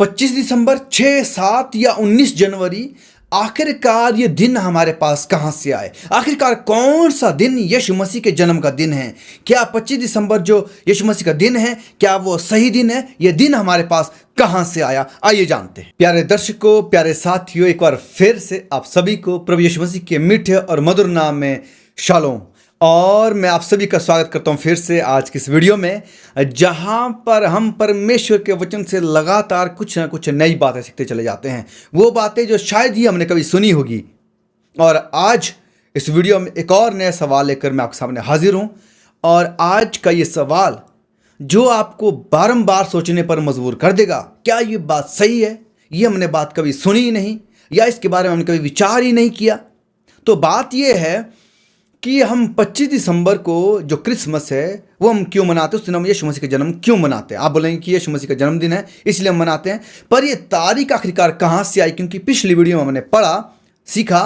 25 दिसंबर, 6, 7 या 19 जनवरी, आखिरकार ये दिन हमारे पास कहाँ से आए? आखिरकार कौन सा दिन यीशु मसीह के जन्म का दिन है? क्या 25 दिसंबर जो यीशु मसीह का दिन है, क्या वो सही दिन है? ये दिन हमारे पास कहाँ से आया? आइए जानते हैं। प्यारे दर्शकों, प्यारे साथियों, एक बार फिर से आप सभी को प्रभु यीशु मसीह के मीठे और मधुर नाम में शालोम। और मैं आप सभी का स्वागत करता हूं फिर से आज की इस वीडियो में, जहां पर हम परमेश्वर के वचन से लगातार कुछ ना कुछ नई बातें सीखते चले जाते हैं। वो बातें जो शायद ही हमने कभी सुनी होगी। और आज इस वीडियो में एक और नया सवाल लेकर मैं आपके सामने हाजिर हूं। और आज का ये सवाल जो आपको बारंबार सोचने पर मजबूर कर देगा, क्या ये बात सही है? ये हमने बात कभी सुनी ही नहीं, या इसके बारे में हमने कभी विचार ही नहीं किया। तो बात ये है कि हम 25 दिसंबर को जो क्रिसमस है वो हम क्यों मनाते हैं? उस दिन हम यीशु मसीह का जन्म क्यों मनाते हैं? आप बोलेंगे कि यीशु मसीह का जन्मदिन है इसलिए हम मनाते हैं, पर ये तारीख आखिरकार कहाँ से आई? क्योंकि पिछली वीडियो में हमने सीखा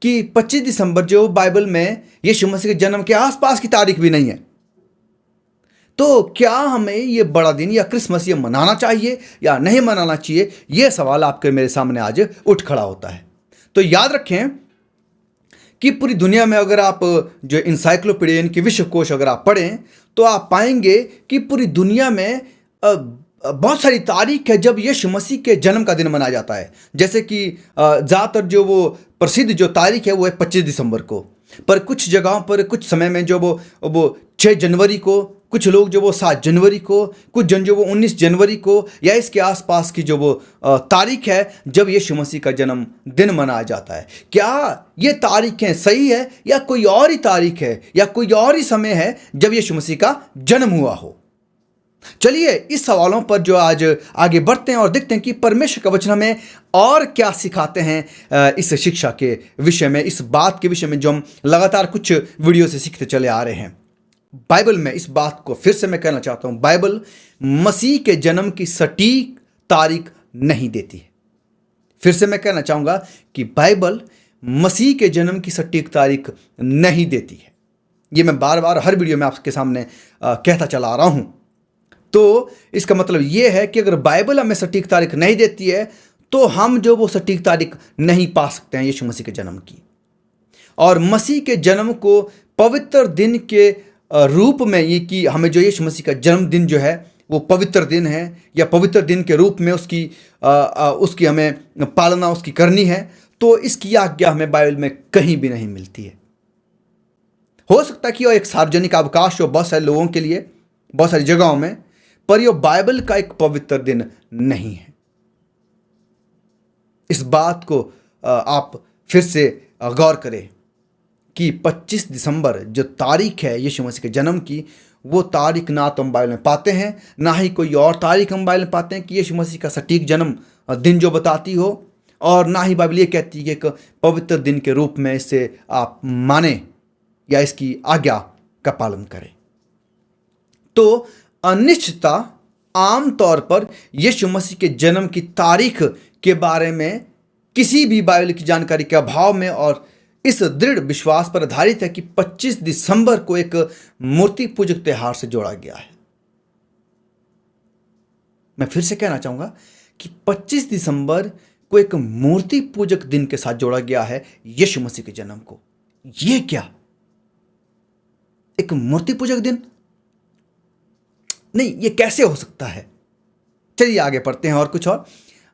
कि 25 दिसंबर जो बाइबल में यीशु मसीह के जन्म के आसपास की तारीख भी नहीं है। तो क्या हमें ये बड़ा दिन या क्रिसमस ये मनाना चाहिए या नहीं मनाना चाहिए? ये सवाल आपके मेरे सामने आज उठ खड़ा होता है। तो याद रखें कि पूरी दुनिया में अगर आप जो इंसाइक्लोपीडिया की विश्व कोश अगर आप पढ़ें तो आप पाएंगे कि पूरी दुनिया में बहुत सारी तारीख है जब यीशु मसीह के जन्म का दिन मनाया जाता है। जैसे कि ज़्यादातर जो वो प्रसिद्ध जो तारीख है वो है 25 दिसंबर को, पर कुछ जगहों पर कुछ समय में जो वो 6 जनवरी को, कुछ लोग जो वो 7 जनवरी को, कुछ जन जो वो 19 जनवरी को या इसके आसपास की जो वो तारीख है जब यीशु मसीह का जन्म दिन मनाया जाता है। क्या ये तारीखें सही है या कोई और ही तारीख है या कोई और ही समय है जब यीशु मसीह का जन्म हुआ हो? चलिए इस सवालों पर जो आज आगे बढ़ते हैं और देखते हैं कि परमेश्वर का वचन हमें और क्या सिखाते हैं इस शिक्षा के विषय में, इस बात के विषय में जो हम लगातार कुछ वीडियो से सीखते चले आ रहे हैं। बाइबल में इस बात को फिर से मैं कहना चाहता हूं, बाइबल मसीह के जन्म की सटीक तारीख नहीं देती है। फिर से मैं कहना चाहूंगा कि बाइबल मसीह के जन्म की सटीक तारीख नहीं देती है। ये मैं बार बार हर वीडियो में आपके सामने कहता चला आ रहा हूं। तो इसका मतलब यह है कि अगर बाइबल हमें सटीक तारीख नहीं देती है तो हम जो वो सटीक तारीख नहीं पा सकते हैं यीशु मसीह के जन्म की। और मसीह के जन्म को पवित्र दिन के रूप में, ये कि हमें जो यीशु मसीह का जन्मदिन जो है वो पवित्र दिन है या पवित्र दिन के रूप में उसकी हमें पालना उसकी करनी है, तो इसकी आज्ञा हमें बाइबल में कहीं भी नहीं मिलती है। हो सकता है कि वो एक सार्वजनिक अवकाश हो बहुत सारे लोगों के लिए बहुत सारी जगहों में, पर यह बाइबल का एक पवित्र दिन नहीं है। इस बात को आप फिर से गौर करें कि 25 दिसंबर जो तारीख है यीशु मसीह के जन्म की, वो तारीख ना तो हम बाइबल में पाते हैं, ना ही कोई और तारीख हम बाइबल में पाते हैं कि यीशु मसीह का सटीक जन्म दिन जो बताती हो, और ना ही बाइबल ये कहती है कि एक पवित्र दिन के रूप में इसे आप माने या इसकी आज्ञा का पालन करें। तो अनिश्चितता आम तौर पर यीशु मसीह के जन्म की तारीख के बारे में किसी भी बाइबल की जानकारी के अभाव में और इस दृढ़ विश्वास पर आधारित है कि 25 दिसंबर को एक मूर्ति पूजक त्योहार से जोड़ा गया है। मैं फिर से कहना चाहूंगा कि 25 दिसंबर को एक मूर्ति पूजक दिन के साथ जोड़ा गया है यीशु मसीह के जन्म को। यह क्या, एक मूर्ति पूजक दिन? नहीं, यह कैसे हो सकता है? चलिए आगे बढ़ते हैं और कुछ और।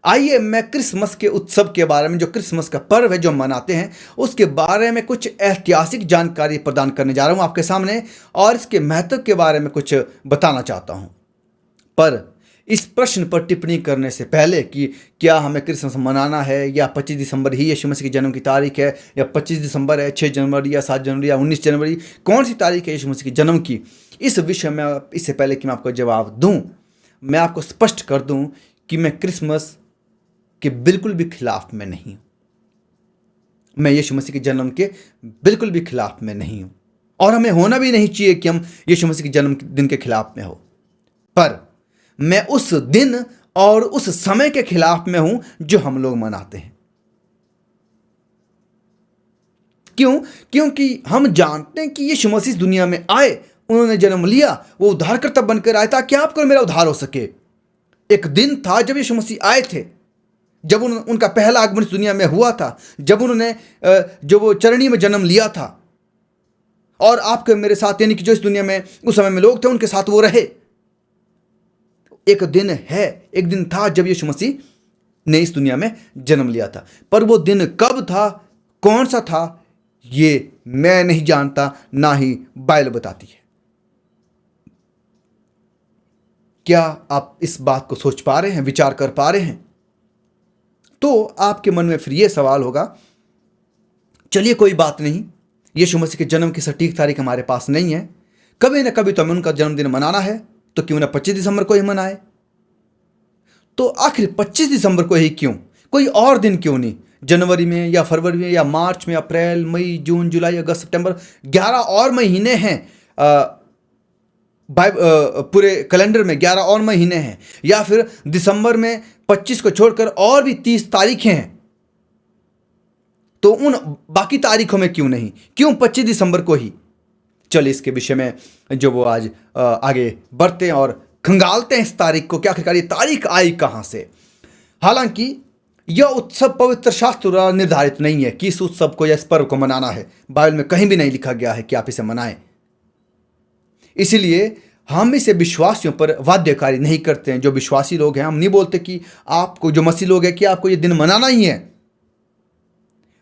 आइए मैं क्रिसमस के उत्सव के बारे में, जो क्रिसमस का पर्व है जो हम मनाते हैं, उसके बारे में कुछ ऐतिहासिक जानकारी प्रदान करने जा रहा हूं आपके सामने और इसके महत्व के बारे में कुछ बताना चाहता हूं। पर इस प्रश्न पर टिप्पणी करने से पहले कि क्या हमें क्रिसमस मनाना है या 25 दिसंबर ही यीशु मसीह के जन्म की तारीख है, या 25 दिसंबर है, 6 जनवरी या 7 जनवरी या 19 जनवरी, कौन सी तारीख है यीशु मसीह के जन्म की, इस विषय में इससे पहले कि मैं आपको जवाब दूं, मैं आपको स्पष्ट कर दूं कि मैं क्रिसमस के बिल्कुल भी खिलाफ में नहीं हूं। मैं यीशु मसीह के जन्म के बिल्कुल भी खिलाफ में नहीं हूं, और हमें होना भी नहीं चाहिए कि हम यीशु मसीह के जन्म दिन के खिलाफ में हो। पर मैं उस दिन और उस समय के खिलाफ में हूं जो हम लोग मनाते हैं। क्यों? क्योंकि हम जानते हैं कि यीशु मसीह दुनिया में आए, उन्होंने जन्म लिया, वो उद्धारकर्ता बनकर आए ताकि आपको मेरा उद्धार हो सके। एक दिन था जब यीशु मसीह आए थे, जब उनका पहला आगमन इस दुनिया में हुआ था, जब उन्होंने जो वो चरणी में जन्म लिया था, और आपके मेरे साथ यानी कि जो इस दुनिया में उस समय में लोग थे उनके साथ वो रहे। एक दिन है, एक दिन था जब यीशु मसीह ने इस दुनिया में जन्म लिया था, पर वो दिन कब था, कौन सा था, ये मैं नहीं जानता, ना ही बाइबल बताती है। क्या आप इस बात को सोच पा रहे हैं, विचार कर पा रहे हैं? तो आपके मन में फिर ये सवाल होगा, चलिए कोई बात नहीं, यीशु मसीह के जन्म की सटीक तारीख हमारे पास नहीं है, कभी ना कभी तो हमें उनका जन्मदिन मनाना है, तो क्यों ना 25 दिसंबर को ही मनाए। तो आखिर 25 दिसंबर को ही क्यों, कोई और दिन क्यों नहीं? जनवरी में या फरवरी में या मार्च में, अप्रैल, मई, जून, जुलाई, अगस्त, सितंबर, 11 और महीने हैं पूरे कैलेंडर में, 11 और महीने हैं। या फिर दिसंबर में 25 को छोड़कर और भी 30 तारीखें हैं, तो उन बाकी तारीखों में क्यों नहीं, क्यों 25 दिसंबर को ही? चलिए इसके विषय में जो वो आज आगे बढ़ते हैं और खंगालते हैं इस तारीख को, क्या आखिरकार ये तारीख आई कहां से। हालांकि यह उत्सव पवित्र शास्त्र द्वारा निर्धारित नहीं है कि इस उत्सव को या इस पर्व को मनाना है, बाइबल में कहीं भी नहीं लिखा गया है कि आप इसे मनाएं। इसलिए हम इसे विश्वासियों पर बाध्यकारी नहीं करते हैं। जो विश्वासी लोग हैं, हम नहीं बोलते कि आपको, जो मसीह लोग हैं, कि आपको ये दिन मनाना ही है।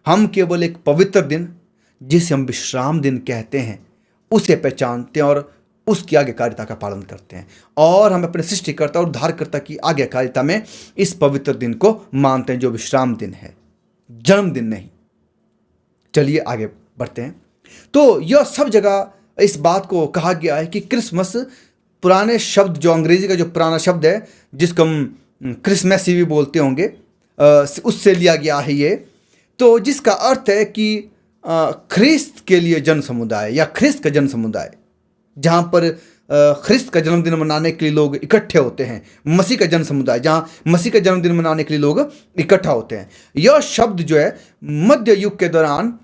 हम केवल एक पवित्र दिन, जिसे हम विश्राम दिन कहते हैं, उसे पहचानते हैं और उसकी आज्ञाकारिता का पालन करते हैं, और हम अपने सृष्टिकर्ता और उद्धारकर्ता की आज्ञाकारिता में इस पवित्र दिन को मानते हैं, जो विश्राम दिन है, जन्मदिन नहीं। चलिए आगे बढ़ते हैं। तो यह सब जगह इस बात को कहा गया है कि क्रिसमस, पुराने शब्द, जो अंग्रेजी का जो पुराना शब्द है जिसको हम क्रिसमस भी बोलते होंगे, उससे लिया गया है ये, तो जिसका अर्थ है कि ख्रिस्त के लिए जन समुदाय या ख्रिस्त का जन समुदाय, जहाँ पर ख्रिस्त का जन्मदिन मनाने के लिए लोग इकट्ठे होते हैं। मसीह का जन समुदाय, जहाँ मसीह का जन्मदिन मनाने के लिए लोग इकट्ठा होते हैं। यह शब्द जो है मध्य युग के दौरान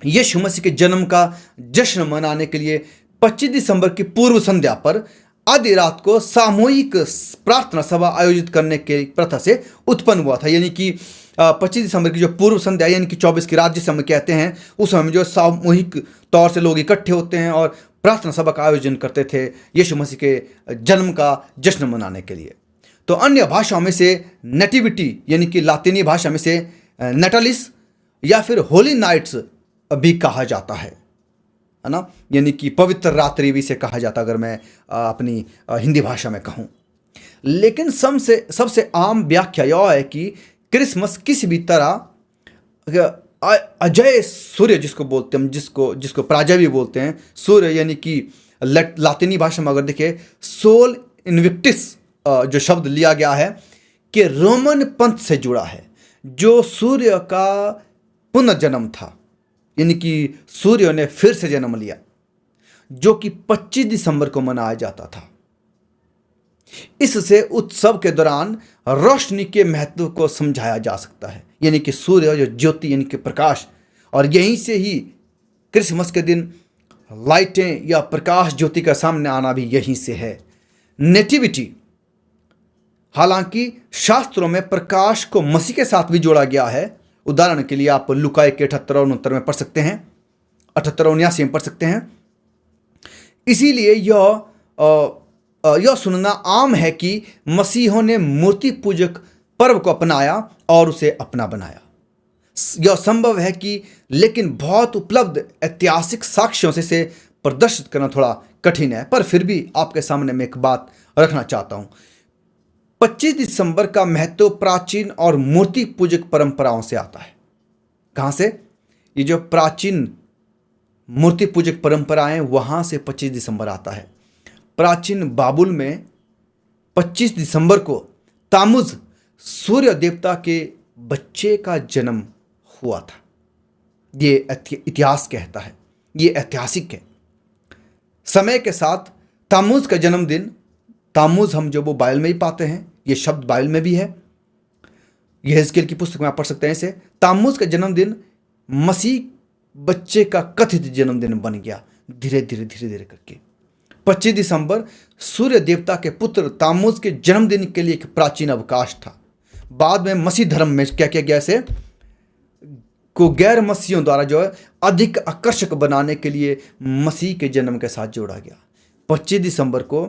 यीशु मसीह के जन्म का जश्न मनाने के लिए 25 दिसंबर की पूर्व संध्या पर आधी रात को सामूहिक प्रार्थना सभा आयोजित करने के प्रथा से उत्पन्न हुआ था। यानी कि 25 दिसंबर की जो पूर्व संध्या, यानी कि 24 की रात जिसे हम कहते हैं, उस समय में जो सामूहिक तौर से लोग इकट्ठे होते हैं और प्रार्थना सभा का आयोजन करते थे यीशु मसीह के जन्म का जश्न मनाने के लिए। तो अन्य भाषाओं में से नेटिविटी, यानी कि लातीनी भाषा में से नटालिस या फिर होली नाइट्स भी कहा जाता है ना, यानी कि पवित्र रात्रि भी से कहा जाता, अगर मैं अपनी हिंदी भाषा में कहूँ। लेकिन सबसे आम व्याख्या यह है कि क्रिसमस किसी भी तरह अजय सूर्य, जिसको बोलते हैं, जिसको प्राजय भी बोलते हैं, सूर्य, यानी कि लातीनी भाषा में अगर देखें सोल इन्विक्टिस जो शब्द लिया गया है, कि रोमन पंथ से जुड़ा है, जो सूर्य का पुनर्जन्म था, यानी कि सूर्य ने फिर से जन्म लिया, जो कि 25 दिसंबर को मनाया जाता था। इससे उत्सव के दौरान रोशनी के महत्व को समझाया जा सकता है, यानी कि सूर्य जो ज्योति, यानी कि प्रकाश, और यहीं से ही क्रिसमस के दिन लाइटें या प्रकाश ज्योति का सामने आना भी यहीं से है। नेटिविटी, हालांकि शास्त्रों में प्रकाश को मसीह के साथ भी जोड़ा गया है। उदाहरण के लिए आप लुका के 78 और 69 में पढ़ सकते हैं, 78 और 79 में पढ़ सकते हैं। इसीलिए यह सुनना आम है कि मसीहों ने मूर्ति पूजक पर्व को अपनाया और उसे अपना बनाया। यह संभव है कि, लेकिन बहुत उपलब्ध ऐतिहासिक साक्ष्यों से इसे प्रदर्शित करना थोड़ा कठिन है, पर फिर भी आपके सामने मैं एक बात रखना चाहता हूं। 25 दिसंबर का महत्व प्राचीन और मूर्ति पूजक परंपराओं से आता है। कहां से? ये जो प्राचीन मूर्ति पूजक परंपराएं, वहां से 25 दिसंबर आता है। प्राचीन बाबुल में 25 दिसंबर को तामुज, सूर्य देवता के बच्चे का जन्म हुआ था। ये इतिहास कहता है, ये ऐतिहासिक है। समय के साथ तामुज का जन्मदिन, तामुज हम जो वो बाइबल में ही पाते हैं, ये शब्द बाइबल में भी है, यह हिजकिय्याह की पुस्तक में आप पढ़ सकते हैं इसे। तामुज का जन्मदिन मसीह बच्चे का कथित जन्मदिन बन गया, धीरे धीरे करके। 25 दिसंबर सूर्य देवता के पुत्र तामुज के जन्मदिन के लिए एक प्राचीन अवकाश था। बाद में मसीह धर्म में क्या किया गया, इसे को गैर मसीहियों द्वारा जो है अधिक आकर्षक बनाने के लिए मसीह के जन्म के साथ जोड़ा गया। 25 दिसंबर को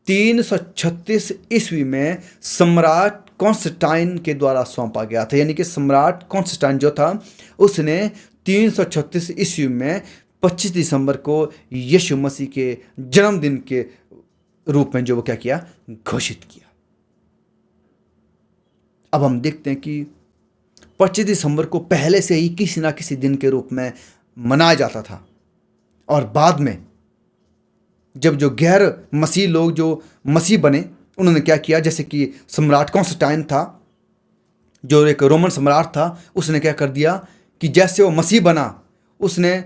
336 ईस्वी में सम्राट कॉन्स्टेंटाइन के द्वारा सौंपा गया था। यानी कि सम्राट कॉन्स्टेंटाइन जो था उसने 336 ईस्वी में 25 दिसंबर को यीशु मसीह के जन्मदिन के रूप में जो वो क्या किया, घोषित किया। अब हम देखते हैं कि 25 दिसंबर को पहले से ही किसी ना किसी दिन के रूप में मनाया जाता था, और बाद में जब जो गैर मसीह लोग जो मसीह बने उन्होंने क्या किया, जैसे कि सम्राट कॉन्स्टेंटाइन था जो एक रोमन सम्राट था, उसने क्या कर दिया कि जैसे वो मसीह बना उसने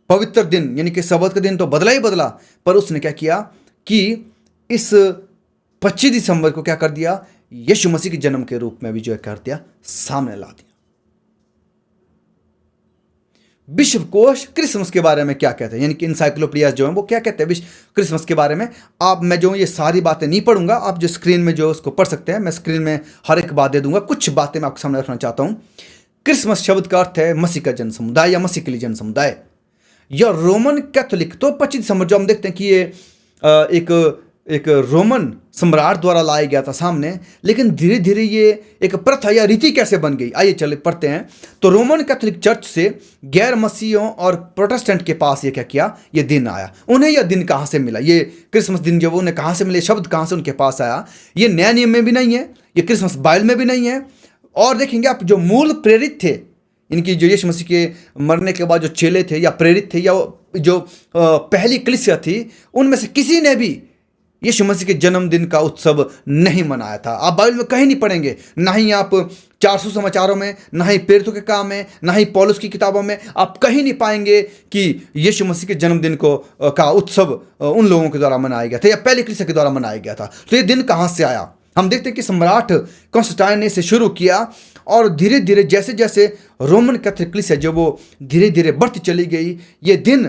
पवित्र दिन यानी कि सबत का दिन तो बदला ही बदला, पर उसने क्या किया कि इस 25 दिसंबर को क्या कर दिया, यीशु मसीह के जन्म के रूप में भी जो है कर दिया, सामने ला दिया। विश्व कोश क्रिसमस के बारे में क्या कहते हैं, यानी कि इंसाइक्लोपीडिया जो है वो क्या कहते हैं क्रिसमस के बारे में। आप मैं जो ये सारी बातें नहीं पढ़ूंगा, आप जो स्क्रीन में जो उसको पढ़ सकते हैं, मैं स्क्रीन में हर एक बात दे दूंगा, कुछ बातें मैं आपके सामने रखना चाहता हूं। क्रिसमस शब्द का अर्थ है मसीह का जन समुदाय या मसीह के लिए जन समुदाय। या रोमन कैथोलिक, तो 25 दिसंबर जो हम देखते हैं कि ये एक रोमन सम्राट द्वारा लाया गया था सामने, लेकिन धीरे धीरे ये एक प्रथा या रीति कैसे बन गई, आइए चले पढ़ते हैं। तो रोमन कैथोलिक चर्च से गैर मसीहियों और प्रोटेस्टेंट के पास ये क्या किया, ये दिन आया। उन्हें यह दिन कहाँ से मिला, ये क्रिसमस दिन जो उन्हें कहाँ से मिले, शब्द कहाँ से उनके पास आया, ये नया नियम में भी नहीं है, ये क्रिसमस बाइबल में भी नहीं है। और देखेंगे आप जो मूल प्रेरित थे, इनकी जो यीशु मसीह के मरने के बाद जो चेले थे या प्रेरित थे या जो पहली कलीसिया थी, उनमें से किसी ने भी यीशु मसीह के जन्मदिन का उत्सव नहीं मनाया था। आप बाइबल में कहीं नहीं पढ़ेंगे, ना ही आप 400 समाचारों में, ना ही प्रेरितों के काम में, ना ही पौलुस की किताबों में आप कहीं नहीं पाएंगे कि यीशु मसीह के जन्मदिन का उत्सव उन लोगों के द्वारा मनाया गया था या पहली कलीसिया के द्वारा मनाया गया था। तो ये दिन कहाँ से आया, हम देखते हैं कि सम्राट कॉन्स्टेंटाइन ने इसे शुरू किया, और धीरे धीरे जैसे जैसे रोमन कैथोलिक कलीसिया जो वो धीरे धीरे बढ़ती चली गई, ये दिन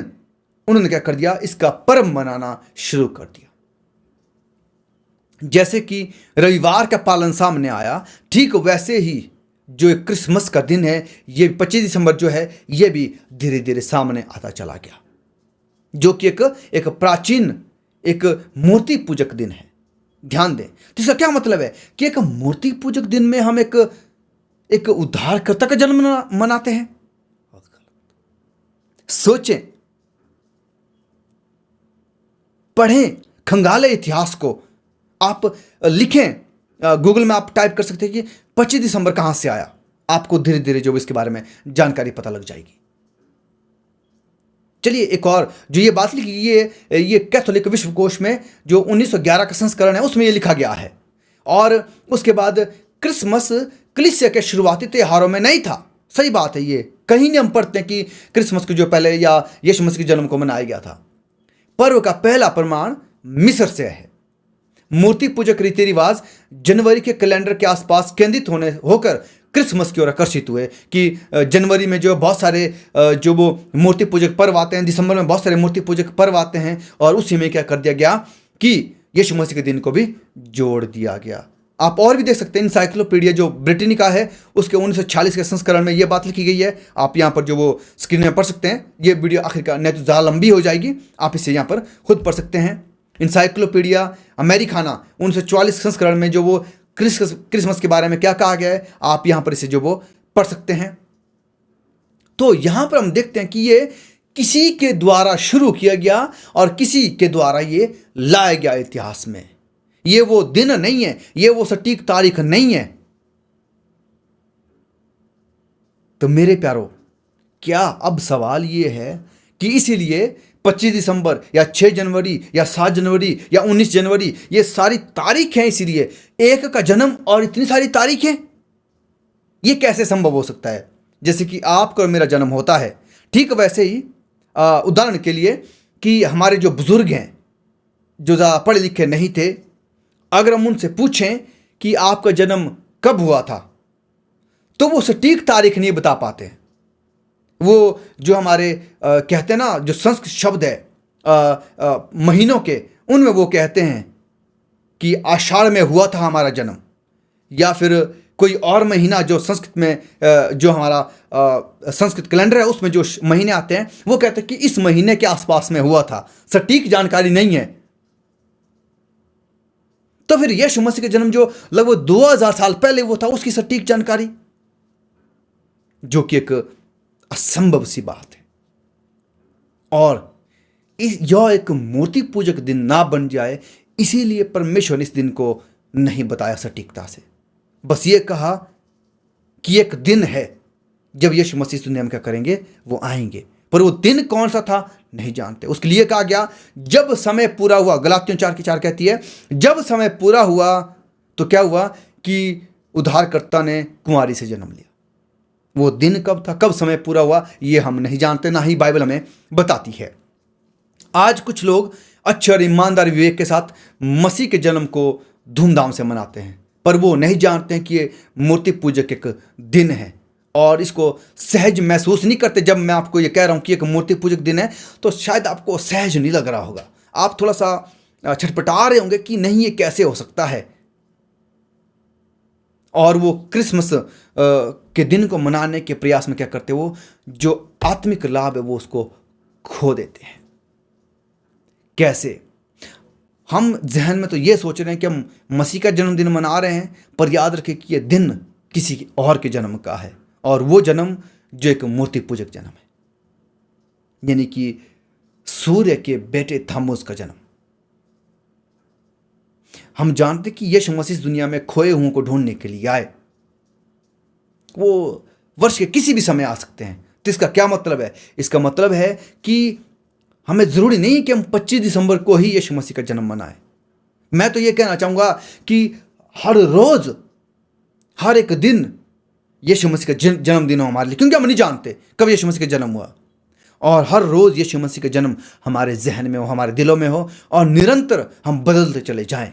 उन्होंने क्या कर दिया, इसका पर्व मनाना शुरू कर दिया। जैसे कि रविवार का पालन सामने आया, ठीक वैसे ही जो क्रिसमस का दिन है, ये 25 दिसंबर जो है, ये भी धीरे धीरे सामने आता चला गया, जो कि एक प्राचीन एक मूर्ति पूजक दिन है। ध्यान दें, तो इसका क्या मतलब है कि एक मूर्ति पूजक दिन में हम एक उद्धारकर्ता का जन्म मनाते हैं। सोचें, पढ़ें, खंगालें इतिहास को, आप लिखें, गूगल में आप टाइप कर सकते हैं कि 25 दिसंबर कहां से आया, आपको धीरे धीरे जो इसके बारे में जानकारी पता लग जाएगी। चलिए एक और जो ये बात लिखी, ये कैथोलिक विश्वकोश में जो 1911 का संस्करण है उसमें ये लिखा गया है। और उसके बाद क्रिसमस कलीसिया के शुरुआती त्योहारों में नहीं था। सही बात है, ये कहीं नहीं हम पढ़ते हैं कि क्रिसमस के जो पहले या यीशु मसीह के जन्म को मनाया गया था। पर्व का पहला प्रमाण मिस्र से है। मूर्ति पूजक रीति रिवाज जनवरी के कैलेंडर के आसपास केंद्रित होकर क्रिसमस की ओर आकर्षित हुए कि जनवरी में जो बहुत सारे जो वो मूर्ति पूजक पर्व आते हैं, दिसंबर में बहुत सारे मूर्ति पूजक पर्व आते हैं, और उसी में क्या कर दिया गया कि यीशु मसीह के दिन को भी जोड़ दिया गया। आप और भी देख सकते हैं, इंसाइक्लोपीडिया जो ब्रिटेनिका है उसके 1946 के संस्करण में ये बात लिखी गई है। आप यहाँ पर जो वो स्क्रीन में पढ़ सकते हैं। ये वीडियो आखिरकार नहीं तो ज़्यादा लंबी हो जाएगी, आप इसे यहाँ पर खुद पढ़ सकते हैं। इंसाइक्लोपीडिया अमेरिकाना 1944 संस्करण में जो वो क्रिसमस के बारे में क्या कहा गया है, आप यहाँ पर इसे जो वो पढ़ सकते हैं। तो यहाँ पर हम देखते हैं कि ये किसी के द्वारा शुरू किया गया और किसी के द्वारा ये लाया गया इतिहास में। ये वो दिन नहीं है, ये वो सटीक तारीख नहीं है। तो मेरे प्यारो, क्या अब सवाल ये है कि इसीलिए 25 दिसंबर या 6 जनवरी या 7 जनवरी या 19 जनवरी ये सारी तारीख हैं, इसीलिए एक का जन्म और इतनी सारी तारीखें, ये कैसे संभव हो सकता है? जैसे कि आपका और मेरा जन्म होता है, ठीक वैसे ही उदाहरण के लिए कि हमारे जो बुजुर्ग हैं जो ज़्यादा पढ़े लिखे नहीं थे, अगर हम उनसे पूछें कि आपका जन्म कब हुआ था, तो वो सटीक तारीख नहीं बता पाते। वो जो हमारे कहते हैं ना, जो संस्कृत शब्द है महीनों के, उनमें वो कहते हैं कि आषाढ़ में हुआ था हमारा जन्म, या फिर कोई और महीना जो संस्कृत में जो हमारा संस्कृत कैलेंडर है उसमें जो महीने आते हैं वो कहते हैं कि इस महीने के आसपास में हुआ था। सटीक जानकारी नहीं है। तो फिर यीशु मसीह का जन्म जो लगभग 2000 साल पहले वो था, उसकी सटीक जानकारी, जो कि एक असंभव सी बात है। और यह एक मूर्ति पूजक दिन ना बन जाए, इसीलिए परमेश्वर ने इस दिन को नहीं बताया सटीकता से। बस ये कहा कि एक दिन है जब यीशु मसीह इस दुनिया में क्या करेंगे, वो आएंगे, पर वो दिन कौन सा था नहीं जानते। उसके लिए कहा गया जब समय पूरा हुआ, गलातियों 4:4 कहती है जब समय पूरा हुआ तो क्या हुआ कि उद्धारकर्ता ने कुंवारी से जन्म लिया। वो दिन कब था, कब समय पूरा हुआ, ये हम नहीं जानते, ना ही बाइबल हमें बताती है। आज कुछ लोग अच्छे और ईमानदार विवेक के साथ मसीह के जन्म को धूमधाम से मनाते हैं, पर वो नहीं जानते हैं कि ये मूर्ति पूजक एक दिन है और इसको सहज महसूस नहीं करते। जब मैं आपको ये कह रहा हूँ कि एक मूर्ति पूजक दिन है तो शायद आपको सहज नहीं लग रहा होगा, आप थोड़ा सा छटपटा रहे होंगे कि नहीं ये कैसे हो सकता है। और वो क्रिसमस के दिन को मनाने के प्रयास में क्या करते, वो जो आत्मिक लाभ है वो उसको खो देते हैं। कैसे? हम जहन में तो ये सोच रहे हैं कि हम मसीह का जन्मदिन मना रहे हैं, पर याद रखें कि यह दिन किसी और के जन्म का है, और वो जन्म जो एक मूर्ति पूजक जन्म है, यानी कि सूर्य के बेटे थम्मुस का जन्म। हम जानते कि यीशु मसीह इस दुनिया में खोए हुओं को ढूंढने के लिए आए। वो वर्ष के किसी भी समय आ सकते हैं। तो इसका क्या मतलब है? इसका मतलब है कि हमें ज़रूरी नहीं कि हम 25 दिसंबर को ही यीशु मसीह का जन्म मनाएं। मैं तो ये कहना चाहूँगा कि हर रोज़, हर एक दिन यीशु मसीह का जन्मदिन हो हमारे लिए, क्योंकि हम नहीं जानते कब यीशु मसीह का जन्म हुआ। और हर रोज़ यीशु मसीह का जन्म हमारे जहन में हो, हमारे दिलों में हो, और निरंतर हम बदलते चले जाएं।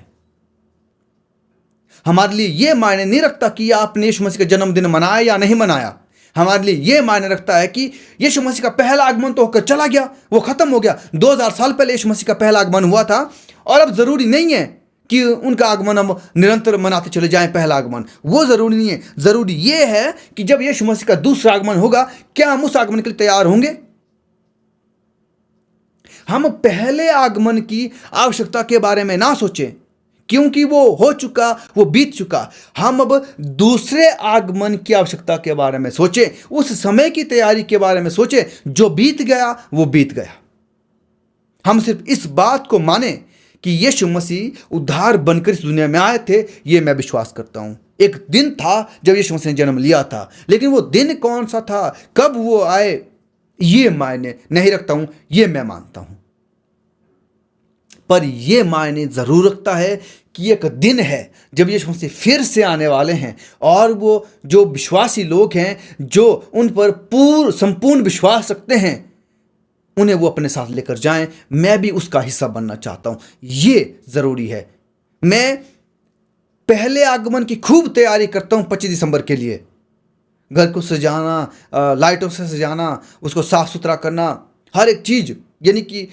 हमारे लिए ये मायने नहीं रखता कि आपने यीशु मसीह का जन्मदिन मनाया या नहीं मनाया। हमारे लिए ये मायने रखता है कि यीशु मसीह का पहला आगमन तो होकर चला गया, वो खत्म हो गया। 2000 साल पहले यीशु मसीह का पहला आगमन हुआ था, और अब जरूरी नहीं है कि उनका आगमन हम निरंतर मनाते चले जाएं। पहला आगमन वो जरूरी नहीं है। जरूरी ये है कि जब यीशु मसीह का दूसरा आगमन होगा, क्या हम उस आगमन के लिए तैयार होंगे? हम पहले आगमन की आवश्यकता के बारे में ना सोचें, क्योंकि वो हो चुका, वो बीत चुका। हम अब दूसरे आगमन की आवश्यकता के बारे में सोचें, उस समय की तैयारी के बारे में सोचें। जो बीत गया वो बीत गया। हम सिर्फ इस बात को माने कि यीशु मसीह उद्धार बनकर इस दुनिया में आए थे, ये मैं विश्वास करता हूं। एक दिन था जब यीशु मसीह ने जन्म लिया था, लेकिन वो दिन कौन सा था, कब वो आए, ये मायने नहीं रखता हूं, ये मैं मानता हूं। पर यह मायने जरूर रखता है कि एक दिन है जब यीशु मसीह फिर से आने वाले हैं, और वो जो विश्वासी लोग हैं, जो उन पर संपूर्ण विश्वास रखते हैं, उन्हें वो अपने साथ लेकर जाएं। मैं भी उसका हिस्सा बनना चाहता हूं, ये जरूरी है। मैं पहले आगमन की खूब तैयारी करता हूं 25 दिसंबर के लिए। घर को सजाना, लाइटों से सजाना, उसको साफ सुथरा करना, हर एक चीज, यानी कि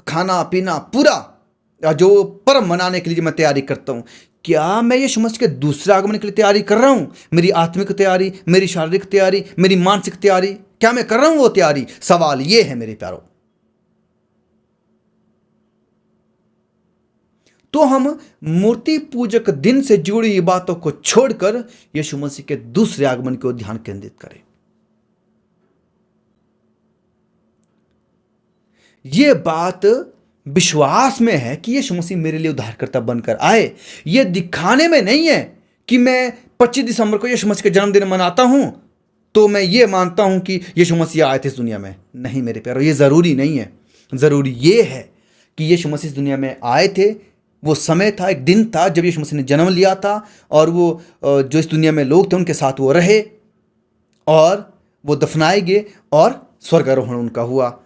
खाना पीना, पूरा जो पर्व मनाने के लिए मैं तैयारी करता हूँ। क्या मैं यीशु मसीह के दूसरे आगमन के लिए तैयारी कर रहा हूँ? मेरी आत्मिक तैयारी, मेरी शारीरिक तैयारी, मेरी मानसिक तैयारी, क्या मैं कर रहा हूँ वो तैयारी? सवाल ये है मेरे प्यारों। तो हम मूर्ति पूजक दिन से जुड़ी हुई बातों को छोड़कर यीशु मसीह के दूसरे आगमन को ध्यान केंद्रित करें। ये बात विश्वास में है कि यीशु मसीह मेरे लिए उद्धारकर्ता बनकर आए। ये दिखाने में नहीं है कि मैं 25 दिसंबर को यीशु मसीह का जन्मदिन मनाता हूं तो मैं ये मानता हूं कि यीशु मसीह आए थे इस दुनिया में। नहीं मेरे प्यारों, ये ज़रूरी नहीं है। ज़रूरी ये है कि यीशु मसीह इस दुनिया में आए थे। वो समय था, एक दिन था जब यीशु मसीह ने जन्म लिया था, और वो जो इस दुनिया में लोग थे उनके साथ वो रहे, और वो दफनाए गए, और स्वर्गारोहण उनका हुआ,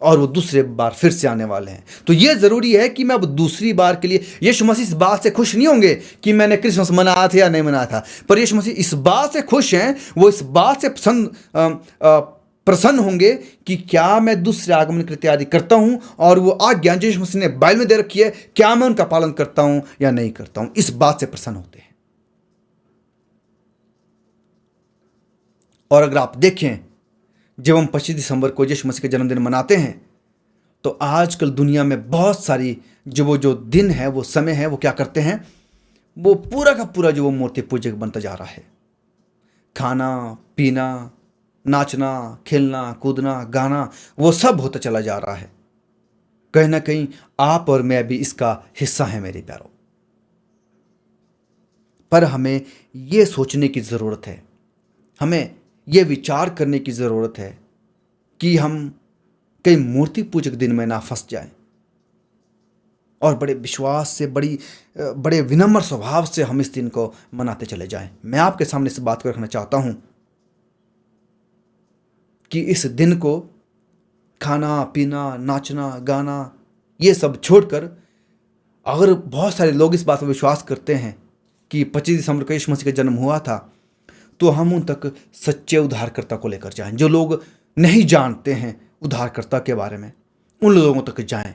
और वो दूसरे बार फिर से आने वाले हैं। तो ये ज़रूरी है कि मैं अब दूसरी बार के लिए, यीशु मसीह इस बात से खुश नहीं होंगे कि मैंने क्रिसमस मनाया था या नहीं मनाया था, पर यीशु मसीह इस बात से खुश हैं, वो इस बात से प्रसन्न होंगे कि क्या मैं दूसरे आगमन की तैयारी करता हूं और वो आज्ञा जो यीशु मसीह ने बाइबल में दे रखी है, क्या मैं उनका पालन करता हूं या नहीं करता हूं। इस बात से प्रसन्न होते हैं। और अगर आप देखें, जब हम 25 दिसंबर को यीशु मसीह का जन्मदिन मनाते हैं, तो आजकल दुनिया में बहुत सारी जो दिन है, वो समय है, वो क्या करते हैं, वो पूरा का पूरा जो वो मूर्ति पूजक बनता जा रहा है। खाना पीना, नाचना, खेलना, कूदना, गाना, वो सब होता चला जा रहा है। कहीं ना कहीं आप और मैं भी इसका हिस्सा हैं मेरे प्यारों। पर हमें ये सोचने की ज़रूरत है, हमें ये विचार करने की ज़रूरत है कि हम कई मूर्ति पूजक दिन में ना फंस जाएं और बड़े विश्वास से, बड़े विनम्र स्वभाव से हम इस दिन को मनाते चले जाएं। मैं आपके सामने इस बात को रखना चाहता हूं कि इस दिन को खाना पीना, नाचना, गाना, ये सब छोड़कर, अगर बहुत सारे लोग इस बात पर विश्वास करते हैं कि 25 दिसंबर को यीशु मसीह का जन्म हुआ था, तो हम उन तक सच्चे उद्धारकर्ता को लेकर जाएं। जो लोग नहीं जानते हैं उद्धारकर्ता के बारे में, उन लोगों तक जाएं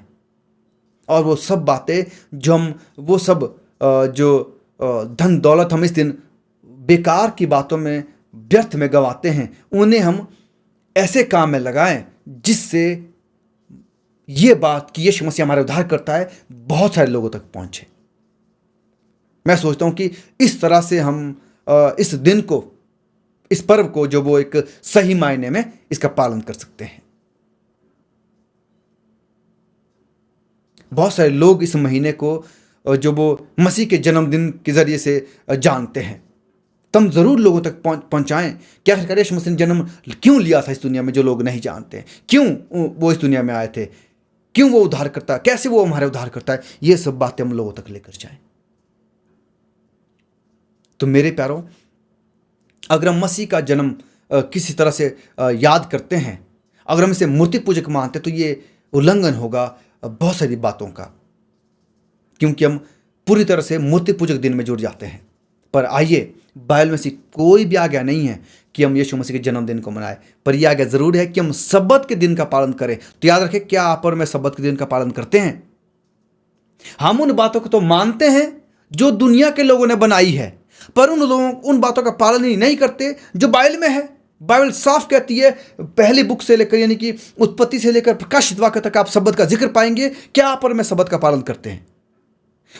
और वो सब बातें जो हम, वो सब जो धन दौलत हम इस दिन बेकार की बातों में, व्यर्थ में गंवाते हैं, उन्हें हम ऐसे काम में लगाएं जिससे ये बात कि यीशु मसीह हमारा उद्धार करता है बहुत सारे लोगों तक पहुंचे। मैं सोचता हूं कि इस तरह से हम इस दिन को, इस पर्व को, जो वो एक सही मायने में इसका पालन कर सकते हैं। बहुत सारे लोग इस महीने को जो वो मसीह के जन्मदिन के जरिए से जानते हैं, तुम जरूर लोगों तक पहुंचाएं कि आखिरकार यीशु मसीह ने जन्म क्यों लिया था इस दुनिया में। जो लोग नहीं जानते हैं क्यों वो इस दुनिया में आए थे, क्यों वो उद्धार करता है, कैसे वो हमारे उद्धार करता है, ये सब बातें हम लोगों तक लेकर जाएं। तो मेरे प्यारों, अगर हम मसीह का जन्म किसी तरह से याद करते हैं, अगर हम इसे मूर्ति पूजक मानते हैं, तो ये उल्लंघन होगा बहुत सारी बातों का, क्योंकि हम पूरी तरह से मूर्ति पूजक दिन में जुड़ जाते हैं। पर आइए, बाइबल में से कोई भी आज्ञा नहीं है कि हम यीशु मसीह के जन्मदिन को मनाएं, पर यह आज्ञा जरूर है कि हम सब्बत के दिन का पालन करें। तो याद रखें, क्या आप और मैं सब्बत के दिन का पालन करते हैं? हम उन बातों को तो मानते हैं जो दुनिया के लोगों ने बनाई है, पर उन बातों का पालन ही नहीं करते जो बाइबल में है। बाइबल साफ कहती है, पहली बुक से लेकर, यानी कि उत्पत्ति से लेकर प्रकाशित वाक्य तक आप सब्बत का जिक्र पाएंगे। क्या आप और मैं सब्बत का पालन करते हैं?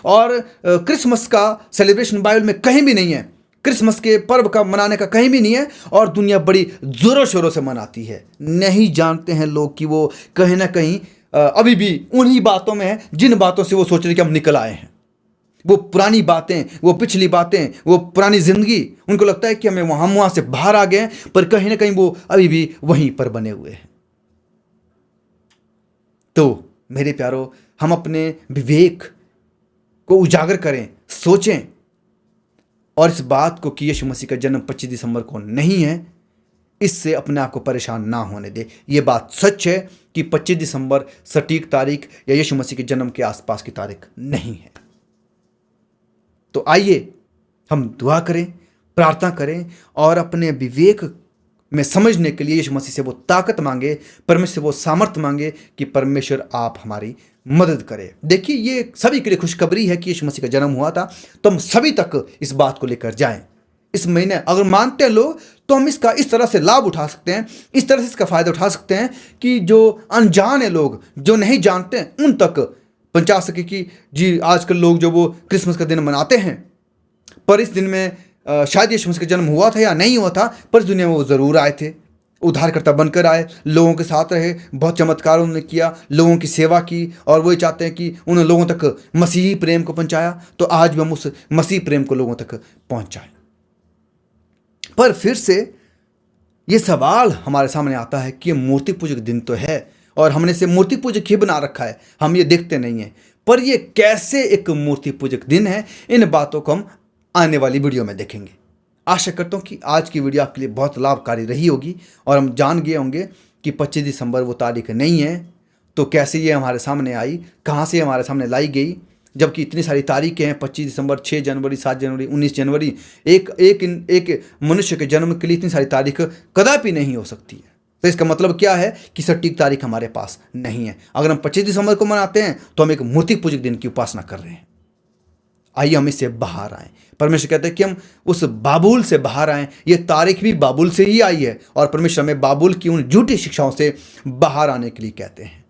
और क्रिसमस का सेलिब्रेशन बाइबल में कहीं भी नहीं है, क्रिसमस के पर्व का मनाने का कहीं भी नहीं है, और दुनिया बड़ी जोरों शोरों से मनाती है। नहीं जानते हैं लोग कि वो कहीं ना कहीं अभी भी उन्हीं बातों में है जिन बातों से वो सोच रहे कि हम निकल आए हैं। वो पुरानी बातें, वो पिछली बातें, वो पुरानी जिंदगी, उनको लगता है कि हम वहां से बाहर आ गए हैं, पर कहीं ना कहीं वो अभी भी वहीं पर बने हुए हैं। तो मेरे प्यारों, हम अपने विवेक को उजागर करें, सोचें, और इस बात को कि यीशु मसीह का जन्म 25 दिसंबर को नहीं है, इससे अपने आप को परेशान ना होने दे। ये बात सच है कि 25 दिसंबर सटीक तारीख या यीशु मसीह के जन्म के आसपास की तारीख नहीं है। तो आइए हम दुआ करें, प्रार्थना करें और अपने विवेक में समझने के लिए यीशु मसीह से वो ताकत मांगे, परमेश्वर से वो सामर्थ्य मांगे कि परमेश्वर आप हमारी मदद करें। देखिए, ये सभी के लिए खुशखबरी है कि यीशु मसीह का जन्म हुआ था, तो हम सभी तक इस बात को लेकर जाएं। इस महीने अगर मानते हैं लोग, तो हम इसका इस तरह से लाभ उठा सकते हैं, इस तरह से इसका फायदा उठा सकते हैं कि जो अनजान है लोग, जो नहीं जानते हैं, उन तक पहुंचा सके कि जी आजकल लोग जो वो क्रिसमस का दिन मनाते हैं, पर इस दिन में शायद यीशु मसीह का जन्म हुआ था या नहीं हुआ था, पर इस दुनिया में वो ज़रूर आए थे, उद्धारकर्ता बनकर आए, लोगों के साथ रहे, बहुत चमत्कार उन्होंने किया, लोगों की सेवा की, और वही चाहते हैं कि उन लोगों तक मसीही प्रेम को पहुंचाया। तो आज भी हम उस मसीह प्रेम को लोगों तक पहुंचाएं। पर फिर से ये सवाल हमारे सामने आता है कि मूर्ति पूजक दिन तो है और हमने इसे मूर्ति पूजक ही बना रखा है, हम ये देखते नहीं हैं, पर ये कैसे एक मूर्ति पूजक दिन है, इन बातों को हम आने वाली वीडियो में देखेंगे। आशा करता हूँ कि आज की वीडियो आपके लिए बहुत लाभकारी रही होगी और हम जान गए होंगे कि 25 दिसंबर वो तारीख नहीं है, तो कैसे ये हमारे सामने आई, कहाँ से हमारे सामने लाई गई, जबकि इतनी सारी तारीखें हैं, 25 दिसंबर, 6 जनवरी, 7 जनवरी, 19 जनवरी। एक मनुष्य के जन्म के लिए इतनी सारी तारीख कदापि नहीं हो सकती है। तो इसका मतलब क्या है कि सटीक तारीख हमारे पास नहीं है। अगर हम 25 दिसंबर को मनाते हैं तो हम एक मूर्ति पूजक दिन की उपासना कर रहे हैं। आइए हम इससे बाहर आएं। परमेश्वर कहते हैं कि हम उस बाबुल से बाहर आएं। ये तारीख भी बाबुल से ही आई है और परमेश्वर हमें बाबुल की उन झूठी शिक्षाओं से बाहर आने के लिए कहते हैं।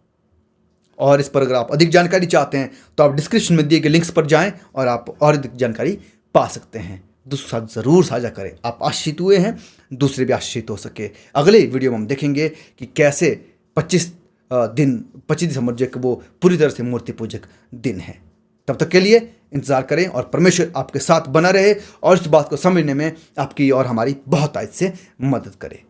और इस पर अगर आप अधिक जानकारी चाहते हैं तो आप डिस्क्रिप्शन में दिए गए लिंक्स पर जाएं और आप और अधिक जानकारी पा सकते हैं। दूसरों के साथ ज़रूर साझा करें। आप आशीषित हुए हैं, दूसरे भी आशीषित हो सके। अगले वीडियो में हम देखेंगे कि कैसे 25 दिसंबर जो वो पूरी तरह से मूर्ति पूजक दिन है। तब तक के लिए इंतजार करें और परमेश्वर आपके साथ बना रहे और इस बात को समझने में आपकी और हमारी बहुत आज से मदद करे।